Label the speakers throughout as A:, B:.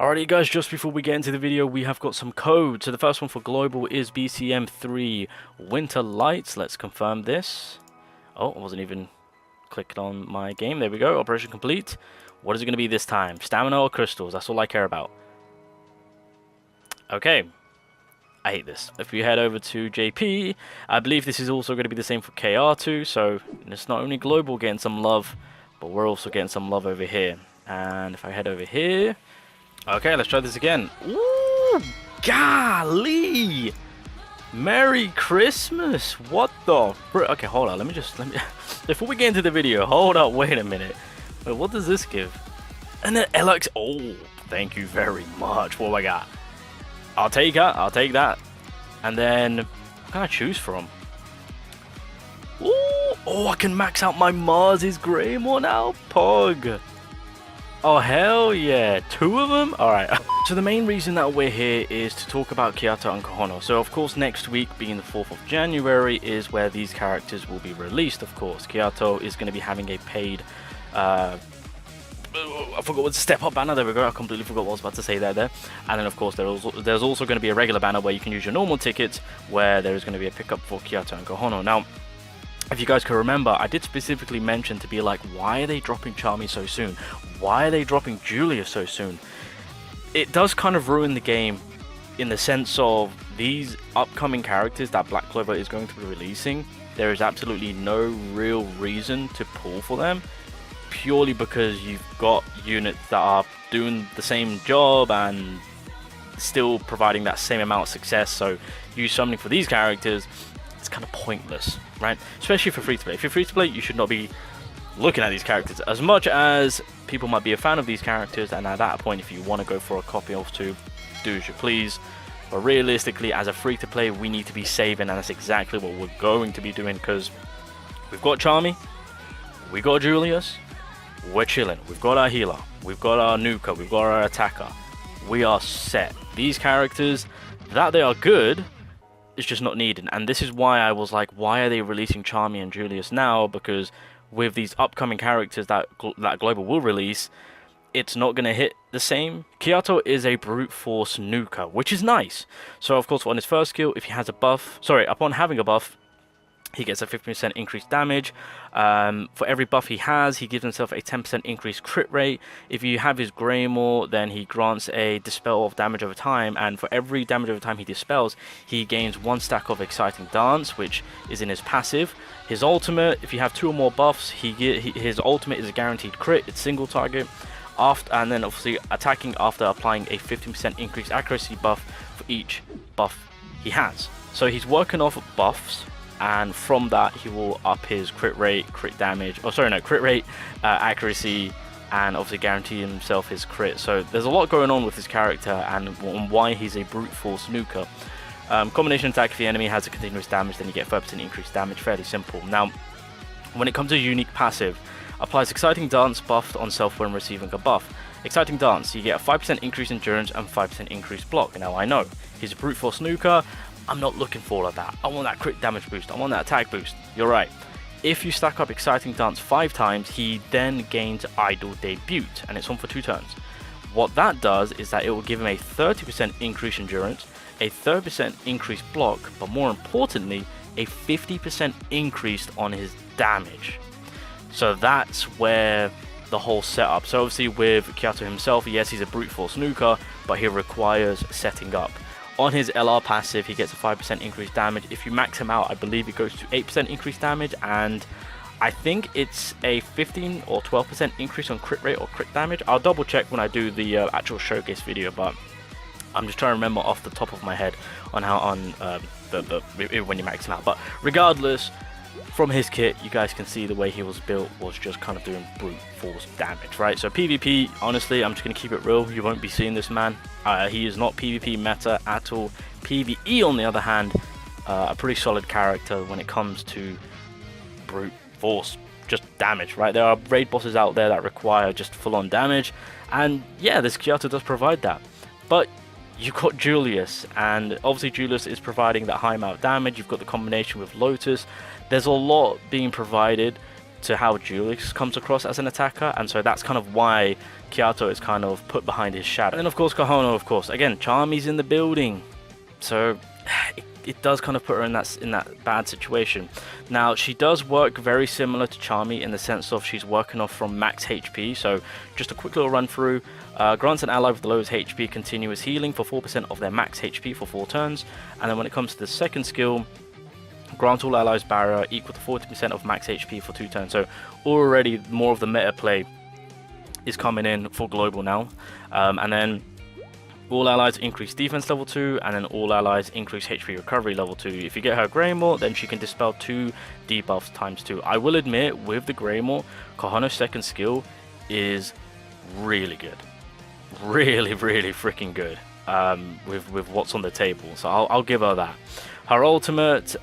A: Alrighty guys, just before we get into the video, we have got some codes. So the first one for global is BCM3 Winter Lights. Let's confirm this. Oh, I wasn't even clicking on my game. There we go, operation complete. What is it going to be this time? Stamina or crystals? That's all I care about. Okay. I hate this. If we head over to JP, I believe this is also going to be the same for KR2. So it's not only global getting some love, but we're also getting some love over here. And if I head over here... Okay, let's try this again. Ooh, golly! Merry Christmas! What the fr... Okay, hold on. Let me... Before we get into the video, hold up. Wait a minute. Wait, what does this give? And then LX... Oh, thank you very much. What do I got? I'll take that. I'll take that. And then... What can I choose from? Ooh! Oh, I can max out my Mars's Greymore now. Pog! Oh, hell yeah. 2 of them? Alright. So the main reason that we're here is to talk about Kiato and Kahono. So of course next week, being the 4th of January, is where these characters will be released, of course. Kiato is going to be having a paid... I forgot what step up banner. There we go. I completely forgot what I was about to say there. And then of course there's also going to be a regular banner where you can use your normal tickets, where there is going to be a pickup for Kiato and Kahono. Now, if you guys can remember, I did specifically mention to be like, why are they dropping Charmy so soon? Why are they dropping Julius so soon? It does kind of ruin the game in the sense of these upcoming characters that Black Clover is going to be releasing. There is absolutely no real reason to pull for them, purely because you've got units that are doing the same job and still providing that same amount of success. So you summoning for these characters, it's kind of pointless, right? Especially for free-to-play. If you're free-to-play, you should not be looking at these characters. As much as people might be a fan of these characters, and at that point, if you want to go for a copy of 2, do as you please. But realistically, as a free-to-play, we need to be saving, and that's exactly what we're going to be doing, because we've got Charmy, we got Julius, we're chilling. We've got our healer, we've got our nuker, we've got our attacker. We are set. These characters, that they are good, it's just not needed. And this is why I was like, why are they releasing Charmy and Julius now? Because with these upcoming characters that Global will release, it's not going to hit the same. Kiato is a brute force nuker, which is nice. So of course on his first skill, if he has a buff, upon having a buff, he gets a 50% increased damage. For every buff he has, he gives himself a 10% increased crit rate. If you have his Greymore, then he grants a dispel of damage over time. And for every damage over time he dispels, he gains 1 stack of exciting dance, which is in his passive. His ultimate, if you have 2 or more buffs, his ultimate is a guaranteed crit. It's single target. And then obviously attacking after applying a 15% increased accuracy buff for each buff he has. So he's working off buffs, and from that he will up his crit rate, crit damage, crit rate, accuracy, and obviously guarantee himself his crit. So there's a lot going on with this character and why he's a brute force nuker. Combination attack, if the enemy has a continuous damage, then you get 5% increased damage. Fairly simple. Now, when it comes to unique passive, applies exciting dance buffed on self when receiving a buff. Exciting dance, you get a 5% increased endurance and 5% increased block. Now I know he's a brute force nuker. I'm not looking for all of that. I want that crit damage boost. I want that attack boost. You're right. If you stack up Exciting Dance 5 times, he then gains Idle Debut, and it's on for 2 turns. What that does is that it will give him a 30% increased endurance, a 30% increased block, but more importantly, a 50% increase on his damage. So that's where the whole setup. So obviously with Kiato himself, yes, he's a brute force nuker, but he requires setting up. On his LR passive, he gets a 5% increased damage. If you max him out, I believe it goes to 8% increased damage, and I think it's a 15 or 12% increase on crit rate or crit damage. I'll double check when I do the actual showcase video, but I'm just trying to remember off the top of my head on how when you max him out. But regardless, from his kit, you guys can see the way he was built was just kind of doing brute force damage, right? So PvP, honestly, I'm just going to keep it real. You won't be seeing this man. He is not PvP meta at all. PvE, on the other hand, a pretty solid character when it comes to brute force, just damage, right? There are raid bosses out there that require just full-on damage, and yeah, this Kiato does provide that. But you've got Julius, and obviously Julius is providing that high amount of damage. You've got the combination with Lotus. There's a lot being provided. to how Julius comes across as an attacker, and so that's kind of why Kiato is kind of put behind his shadow. And then of course Kahono, of course, again, Charmy's in the building, so it does kind of put her in that bad situation. Now she does work very similar to Charmy in the sense of she's working off from max HP, so just a quick little run through. Grants an ally with the lowest HP continuous healing for 4% of their max HP for 4 turns, and then when it comes to the second skill, grant all allies barrier equal to 40% of max HP for 2 turns. So already more of the meta play is coming in for global now. And then all allies increase defense level 2, and then all allies increase HP recovery level 2. If you get her Greymore, then she can dispel 2 debuffs times 2. I will admit, with the Greymore, Kahono's second skill is really good. Really freaking good with what's on the table. So I'll give her that. Her ultimate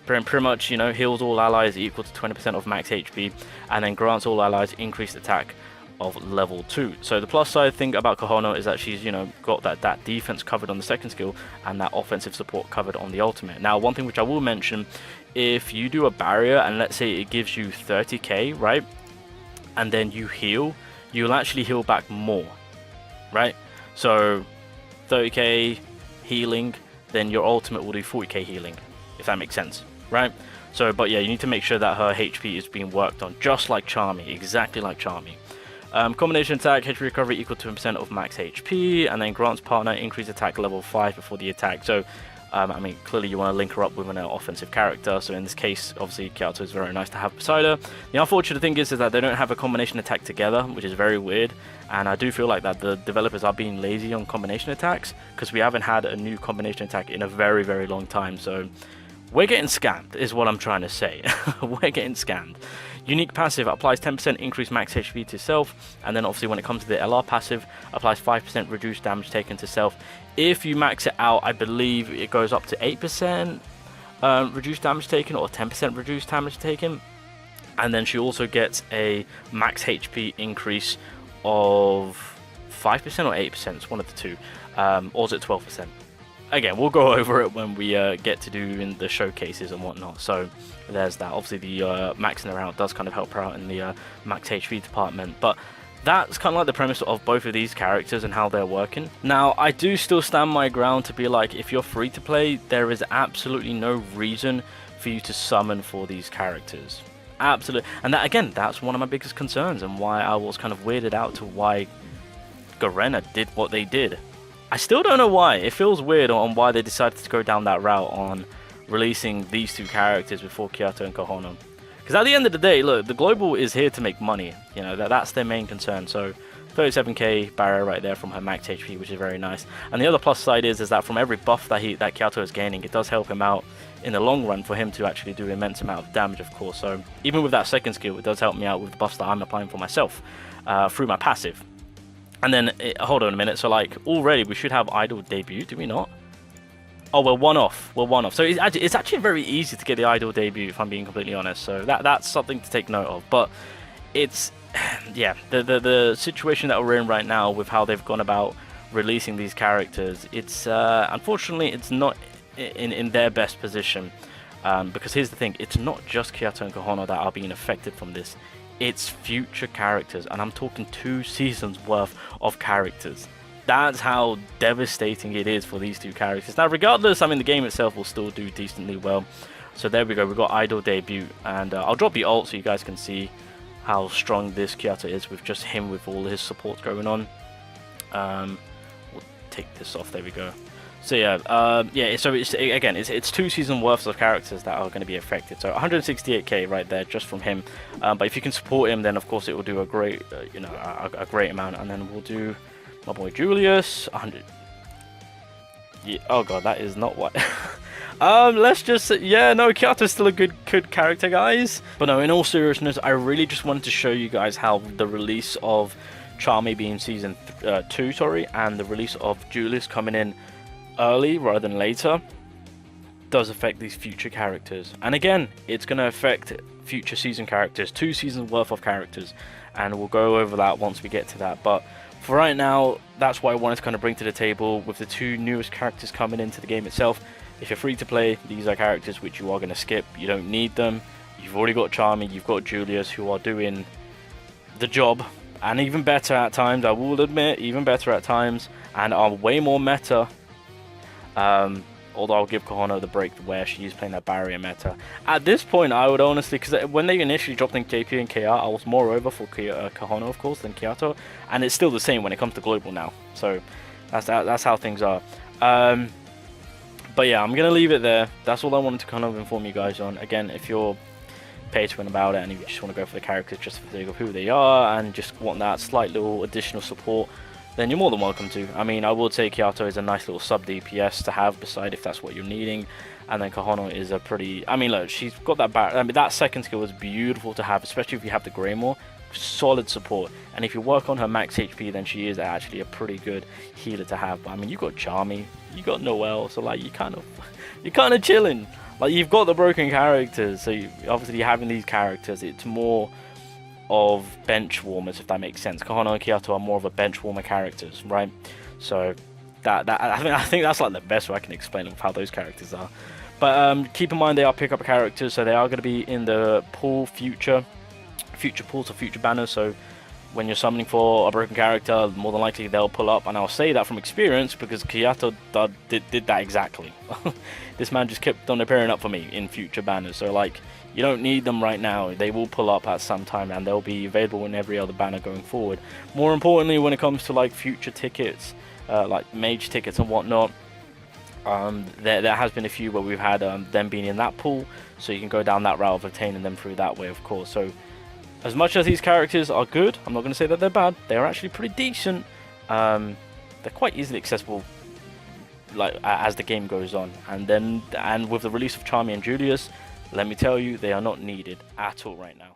A: pretty much, you know, heals all allies equal to 20% of max HP, and then grants all allies increased attack of level 2. So the plus side thing about Kahono is that she's, you know, got that defense covered on the second skill and that offensive support covered on the ultimate. Now, one thing which I will mention, if you do a barrier and let's say it gives you 30k, right, and then you heal, you'll actually heal back more, right? So 30k healing, then your ultimate will do 40k healing, if that makes sense, right? So, but yeah, you need to make sure that her HP is being worked on, just like Charmy, exactly like Charmy. Combination attack, HP recovery equal to 10% of max HP, and then grants partner increased attack level 5 before the attack. So, I mean, clearly you want to link her up with an offensive character, so in this case, obviously, Kiato is very nice to have beside her. The unfortunate thing is that they don't have a combination attack together, which is very weird, and I do feel like that the developers are being lazy on combination attacks, because we haven't had a new combination attack in a very long time, so we're getting scammed, is what I'm trying to say. We're getting scammed. Unique passive applies 10% increased max HP to self, and then obviously when it comes to the LR passive, applies 5% reduced damage taken to self. If you max it out, I believe it goes up to 8% reduced damage taken, or 10% reduced damage taken. And then she also gets a max HP increase of 5% or 8%, it's one of the two, or is it 12%? Again, we'll go over it when we get to do in the showcases and whatnot. So there's that. Obviously, the maxing her out does kind of help her out in the max HP department. But that's kind of like the premise of both of these characters and how they're working. Now, I do still stand my ground to be like, if you're free to play, there is absolutely no reason for you to summon for these characters. Absolutely. And that, again, that's one of my biggest concerns and why I was kind of weirded out to why Garena did what they did. I still don't know why. It feels weird on why they decided to go down that route on releasing these two characters before Kiato and Kahono. Because at the end of the day, look, the global is here to make money. You know, that's their main concern. So 37k barrier right there from her max HP, which is very nice. And the other plus side is that from every buff that Kiato is gaining, it does help him out in the long run for him to actually do an immense amount of damage, of course. So even with that second skill, it does help me out with the buffs that I'm applying for myself through my passive. And then, hold on a minute, so like, already we should have Idol debut, do we not? Oh, we're one off, So it's actually very easy to get the Idol debut, if I'm being completely honest, so that's something to take note of. But it's, yeah, the situation that we're in right now with how they've gone about releasing these characters, it's, unfortunately, it's not in their best position. Because here's the thing, it's not just Kiato and Kahono that are being affected from this. It's future characters, and I'm talking 2 seasons worth of characters. That's how devastating it is for these two characters. Now, regardless, I mean, the game itself will still do decently well. So there we go, we've got Idol debut, and I'll drop the ult so you guys can see how strong this Kiato is with just him with all his support going on. We'll take this off, there we go. So yeah, yeah. So it's 2 season worths of characters that are going to be affected. So 168k right there just from him. But if you can support him, then of course it will do a great, you know, a great amount. And then we'll do my boy Julius, 100. Yeah. Oh god, that is not what. Let's just yeah, no, Kiato's still a good character, guys. But no, in all seriousness, I really just wanted to show you guys how the release of Charmy being season 2, sorry, and the release of Julius coming in early rather than later does affect these future characters. And again, it's going to affect future season characters, 2 seasons worth of characters, and we'll go over that once we get to that. But for right now, that's what I wanted to kind of bring to the table with the 2 newest characters coming into the game itself. If you're free to play, these are characters which you are going to skip. You don't need them. You've already got Charmy, you've got Julius, who are doing the job, and even better at times, I will admit, even better at times, and are way more meta. Although I'll give Kahono the break where she's playing that barrier meta. At this point, I would honestly, because when they initially dropped in JP and KR, I was more over for Kahono, of course, than Kiato, and it's still the same when it comes to global now. So that's how things are. But yeah, I'm gonna leave it there. That's all I wanted to kind of inform you guys on. Again, if you're pay to win about it and if you just want to go for the characters just for the sake of who they are and just want that slight little additional support, then you're more than welcome to. I mean, I will say Kiato is a nice little sub DPS to have beside if that's what you're needing, and then Kahono is a pretty, I mean, look, she's got that I mean, that second skill is beautiful to have, especially if you have the Greymore. Solid support, and if you work on her max HP, then she is actually a pretty good healer to have. But I mean, you got Charmy, you got Noelle, so like you're kind of chilling. Like, you've got the broken characters, so obviously having these characters, it's more of bench warmers, if that makes sense. Kahono and Kiato are more of a bench warmer characters, right? So I think that's like the best way I can explain of how those characters are. But keep in mind they are pickup characters, so they are going to be in the pool future pools or future banners. So when you're summoning for a broken character, more than likely they'll pull up, and I'll say that from experience because Kiato did that exactly. This man just kept on appearing up for me in future banners, so like, you don't need them right now, they will pull up at some time and they'll be available in every other banner going forward. More importantly, when it comes to like future tickets, like mage tickets and whatnot, there has been a few where we've had them being in that pool, so you can go down that route of obtaining them through that way, of course. So as much as these characters are good, I'm not going to say that they're bad. They are actually pretty decent. They're quite easily accessible, like as the game goes on. And with the release of Charmy and Julius, let me tell you, they are not needed at all right now.